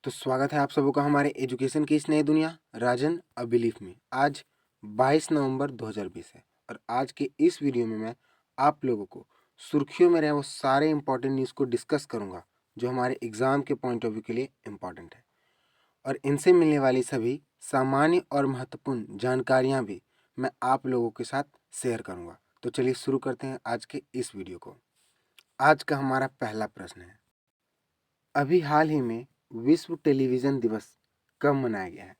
तो स्वागत है आप सबों का हमारे एजुकेशन की इस नई दुनिया राजन अ बिलीफ में। आज 22 नवंबर 2020 है और आज के इस वीडियो में मैं आप लोगों को सुर्खियों में रहे वो सारे इंपॉर्टेंट न्यूज़ को डिस्कस करूंगा जो हमारे एग्जाम के पॉइंट ऑफ व्यू के लिए इम्पॉर्टेंट है, और इनसे मिलने वाली सभी सामान्य और महत्वपूर्ण जानकारियाँ भी मैं आप लोगों के साथ शेयर करूँगा। तो चलिए शुरू करते हैं आज के इस वीडियो को। आज का हमारा पहला प्रश्न है, अभी हाल ही में विश्व टेलीविज़न दिवस कब मनाया गया है?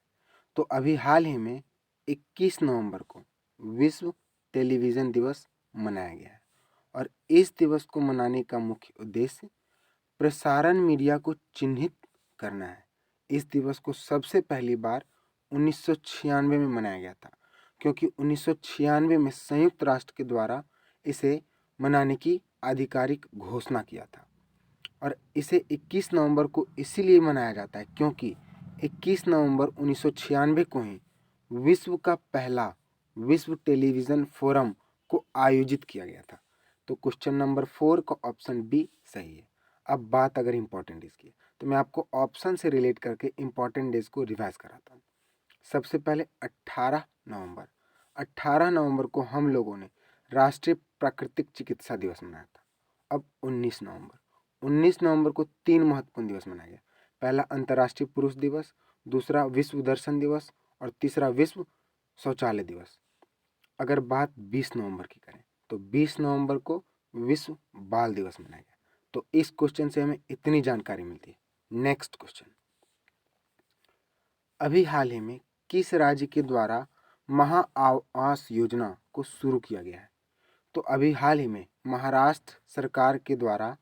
तो अभी हाल ही में 21 नवंबर को विश्व टेलीविज़न दिवस मनाया गया है, और इस दिवस को मनाने का मुख्य उद्देश्य प्रसारण मीडिया को चिन्हित करना है। इस दिवस को सबसे पहली बार 1996 में मनाया गया था, क्योंकि 1996 में संयुक्त राष्ट्र के द्वारा इसे मनाने की आधिकारिक घोषणा किया था। और इसे 21 नवंबर को इसीलिए मनाया जाता है क्योंकि 21 नवंबर 1996 को ही विश्व का पहला विश्व टेलीविज़न फोरम को आयोजित किया गया था। तो क्वेश्चन नंबर 4 का ऑप्शन बी सही है। अब बात अगर इम्पोर्टेंट डेज की, तो मैं आपको ऑप्शन से रिलेट करके इम्पोर्टेंट डेज को रिवाइज कराता हूँ। सबसे पहले 18 नवंबर को हम लोगों ने राष्ट्रीय प्राकृतिक चिकित्सा दिवस मनाया था। अब 19 नवंबर को 3 महत्वपूर्ण दिवस मनाया गया। पहला अंतर्राष्ट्रीय पुरुष दिवस, दूसरा विश्व दर्शन दिवस और तीसरा विश्व शौचालय दिवस। अगर बात 20 नवंबर की करें तो 20 नवंबर को विश्व बाल दिवस मनाया गया। तो इस क्वेश्चन से हमें इतनी जानकारी मिलती है। नेक्स्ट क्वेश्चन, अभी हाल ही में किस राज्य के द्वारा महा आवास योजना को शुरू किया गया है? तो अभी हाल ही में महाराष्ट्र सरकार के द्वारा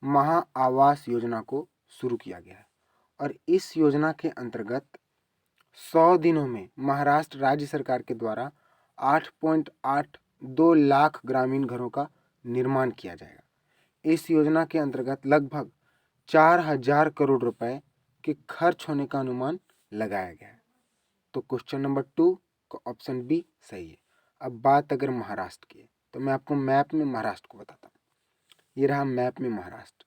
महा आवास योजना को शुरू किया गया है, और इस योजना के अंतर्गत 100 दिनों में महाराष्ट्र राज्य सरकार के द्वारा 8.82 लाख ग्रामीण घरों का निर्माण किया जाएगा। इस योजना के अंतर्गत लगभग 4000 करोड़ रुपए के खर्च होने का अनुमान लगाया गया है। तो क्वेश्चन नंबर 2 का ऑप्शन बी सही है। अब बात अगर महाराष्ट्र की है, तो मैं आपको मैप में महाराष्ट्र को बताता हूँ। ये रहा मैप में महाराष्ट्र।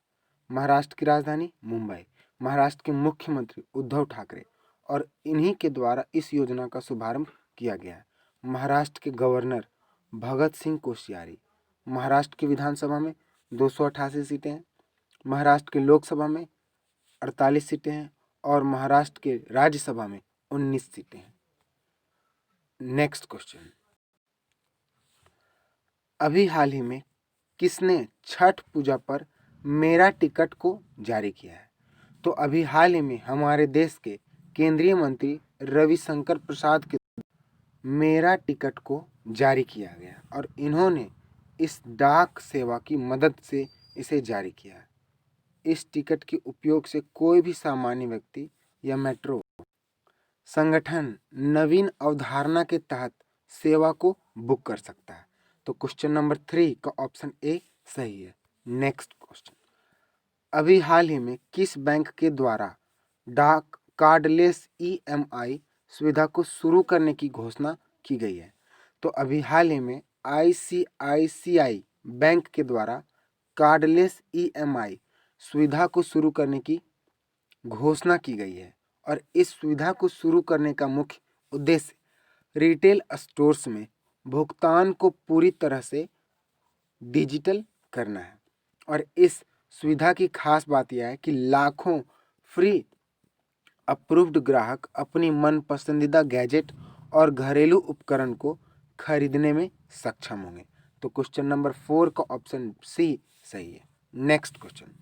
महाराष्ट्र की राजधानी मुंबई, महाराष्ट्र के मुख्यमंत्री उद्धव ठाकरे, और इन्हीं के द्वारा इस योजना का शुभारंभ किया गया है। महाराष्ट्र के गवर्नर भगत सिंह कोश्यारी। महाराष्ट्र की विधानसभा में 288 सीटें हैं, महाराष्ट्र के लोकसभा में 48 सीटें हैं, और महाराष्ट्र के राज्यसभा में 19 सीटें हैं। नेक्स्ट क्वेश्चन, अभी हाल ही में किसने छठ पूजा पर मेरा टिकट को जारी किया है? तो अभी हाल ही में हमारे देश के केंद्रीय मंत्री रविशंकर प्रसाद के मेरा टिकट को जारी किया गया, और इन्होंने इस डाक सेवा की मदद से इसे जारी किया है। इस टिकट के उपयोग से कोई भी सामान्य व्यक्ति या मेट्रो संगठन नवीन अवधारणा के तहत सेवा को बुक कर सकता है। तो क्वेश्चन नंबर 3 का ऑप्शन ए सही है। नेक्स्ट क्वेश्चन, अभी हाल ही में किस बैंक के द्वारा डाक कार्डलेस ईएमआई सुविधा को शुरू करने की घोषणा की गई है? तो अभी हाल ही में आईसीआईसीआई बैंक के द्वारा कार्डलेस ईएमआई सुविधा को शुरू करने की घोषणा की गई है, और इस सुविधा को शुरू करने का मुख्य उद्देश्य रिटेल स्टोर्स में भुगतान को पूरी तरह से डिजिटल करना है। और इस सुविधा की खास बात यह है कि लाखों फ्री अप्रूव्ड ग्राहक अपनी मन पसंदीदा गैजेट और घरेलू उपकरण को खरीदने में सक्षम होंगे। तो क्वेश्चन नंबर 4 का ऑप्शन सी सही है। नेक्स्ट क्वेश्चन,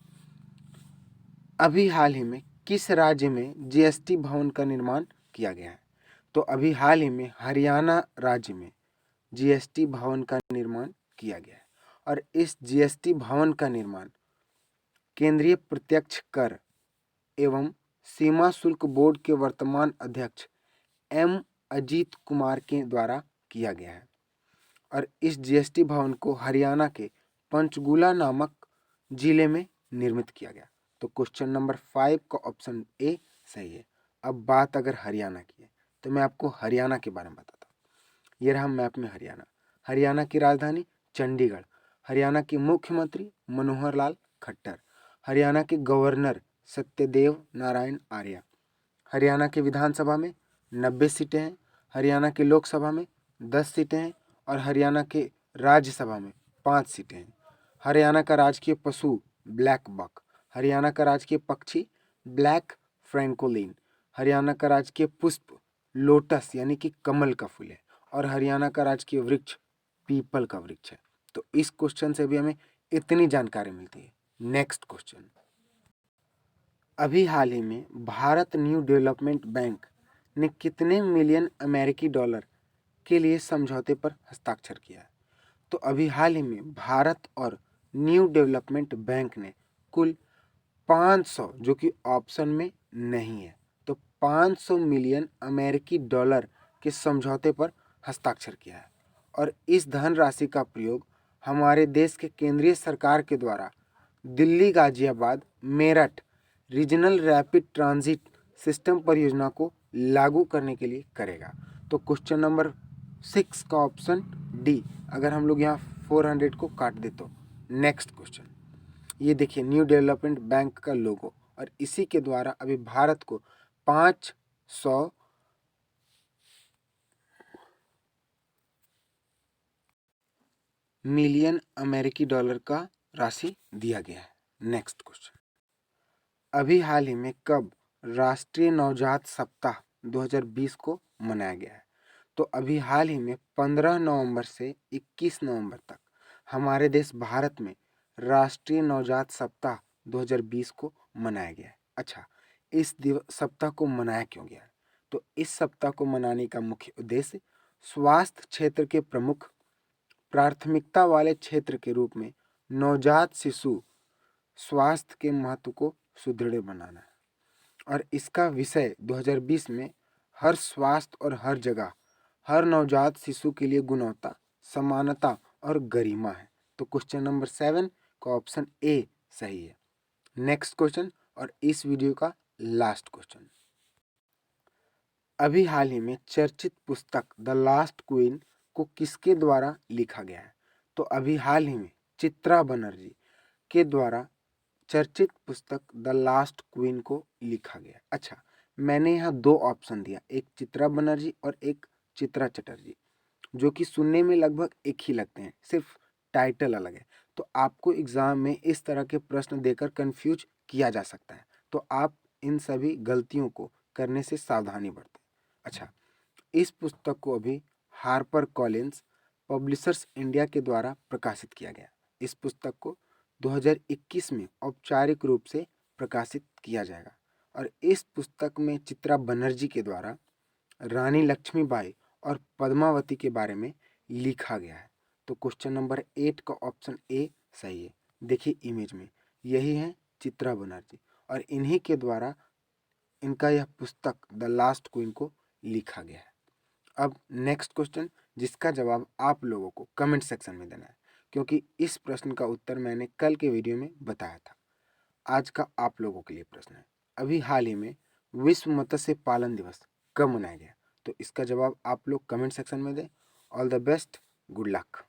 अभी हाल ही में किस राज्य में जीएसटी भवन का निर्माण किया गया है? तो अभी हाल ही में हरियाणा राज्य में जीएसटी भवन का निर्माण किया गया है, और इस जीएसटी भवन का निर्माण केंद्रीय प्रत्यक्ष कर एवं सीमा शुल्क बोर्ड के वर्तमान अध्यक्ष एम अजीत कुमार के द्वारा किया गया है, और इस जीएसटी भवन को हरियाणा के पंचगुला नामक जिले में निर्मित किया गया। तो क्वेश्चन नंबर 5 का ऑप्शन ए सही है। अब बात अगर हरियाणा की है, तो मैं आपको हरियाणा के बारे में बताता हूँ। ये रहा मैप में हरियाणा। हरियाणा की राजधानी चंडीगढ़, हरियाणा के मुख्यमंत्री मनोहर लाल खट्टर, हरियाणा के गवर्नर सत्यदेव नारायण आर्य। हरियाणा के विधानसभा में 90 सीटें हैं, हरियाणा के लोकसभा में 10 सीटें हैं और हरियाणा के राज्यसभा में 5 सीटें हैं। हरियाणा का राजकीय पशु ब्लैक बक, हरियाणा का राजकीय पक्षी ब्लैक फ्रैंकोलिन, हरियाणा का राजकीय पुष्प लोटस यानी कि कमल का फूल है और हरियाणा का राजकीय वृक्ष पीपल का वृक्ष है। तो इस क्वेश्चन से भी हमें इतनी जानकारी मिलती है। नेक्स्ट क्वेश्चन, अभी हाल ही में भारत न्यू डेवलपमेंट बैंक ने कितने मिलियन अमेरिकी डॉलर के लिए समझौते पर हस्ताक्षर किया है? तो अभी हाल ही में भारत और न्यू डेवलपमेंट बैंक ने कुल 500, जो कि ऑप्शन में नहीं है, तो 500 मिलियन अमेरिकी डॉलर के समझौते पर हस्ताक्षर किया है और इस धनराशि का प्रयोग हमारे देश के केंद्रीय सरकार के द्वारा Delhi Ghaziabad Meerut regional rapid transit system परियोजना को लागू करने के लिए करेगा। तो क्वेश्चन नंबर 6 का ऑप्शन डी, अगर हम लोग यहाँ 400 को काट दे तो। नेक्स्ट क्वेश्चन, ये देखिए न्यू डेवलपमेंट बैंक का लोगो और इसी के द्वारा अभी भारत को 500 मिलियन अमेरिकी डॉलर का राशि दिया गया है। नेक्स्ट क्वेश्चन, अभी हाल ही में कब राष्ट्रीय नवजात सप्ताह 2020 को मनाया गया है? तो अभी हाल ही में 15 नवंबर से 21 नवंबर तक हमारे देश भारत में राष्ट्रीय नवजात सप्ताह 2020 को मनाया गया है। अच्छा, इस सप्ताह को मनाया क्यों गया है? तो इस सप्ताह को मनाने का मुख्य उद्देश्य स्वास्थ्य क्षेत्र के प्रमुख प्राथमिकता वाले क्षेत्र के रूप में नवजात शिशु स्वास्थ्य के महत्व को सुदृढ़ बनाना है और इसका विषय 2020 में हर स्वास्थ्य और हर जगह हर नवजात शिशु के लिए गुणवत्ता, समानता और गरिमा है। तो क्वेश्चन नंबर 7 का ऑप्शन ए सही है। नेक्स्ट क्वेश्चन और इस वीडियो का लास्ट क्वेश्चन, अभी हाल ही में चर्चित पुस्तक द लास्ट क्वीन को किसके द्वारा लिखा गया है? तो अभी हाल ही में चित्रा बनर्जी के द्वारा चर्चित पुस्तक द लास्ट क्वीन को लिखा गया। अच्छा, मैंने यहाँ 2 ऑप्शन दिया, एक चित्रा बनर्जी और एक चित्रा चटर्जी, जो कि सुनने में लगभग एक ही लगते हैं, सिर्फ टाइटल अलग है। तो आपको एग्जाम में इस तरह के प्रश्न देकर कंफ्यूज किया जा सकता है, तो आप इन सभी गलतियों को करने से सावधानी बरतें। अच्छा, इस पुस्तक को अभी हार्पर कॉलिंस पब्लिशर्स इंडिया के द्वारा प्रकाशित किया गया। इस पुस्तक को 2021 में औपचारिक रूप से प्रकाशित किया जाएगा और इस पुस्तक में चित्रा बनर्जी के द्वारा रानी लक्ष्मीबाई और पद्मावती के बारे में लिखा गया है। तो क्वेश्चन नंबर 8 का ऑप्शन ए सही है। देखिए इमेज में यही है चित्रा बनर्जी और इन्हीं के द्वारा इनका यह पुस्तक द लास्ट क्वीन को लिखा गया है। अब नेक्स्ट क्वेश्चन, जिसका जवाब आप लोगों को कमेंट सेक्शन में देना है, क्योंकि इस प्रश्न का उत्तर मैंने कल के वीडियो में बताया था। आज का आप लोगों के लिए प्रश्न है, अभी हाल ही में विश्व मत्स्य पालन दिवस कब मनाया गया? तो इसका जवाब आप लोग कमेंट सेक्शन में दें। All the best, good luck.